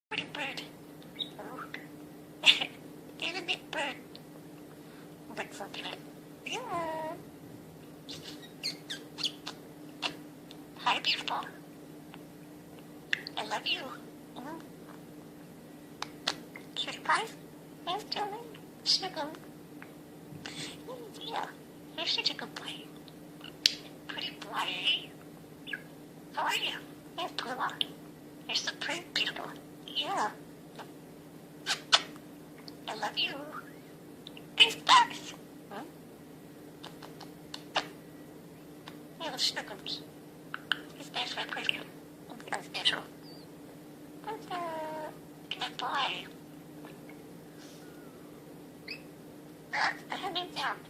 Pretty bird. Oh. You're a big bird. But something like, yeah. Hi, beautiful. I love you. Mm. Cutie pie? Yes, darling. Snuggle. Yeah, you're such a good boy. Pretty boy. How are you? Yes, Puma. You're so pretty, beautiful. Yeah. I love you. These bugs. Huh? Yeah, the snuggles. He's nice for a person. That's natural. Good boy. I haven't found.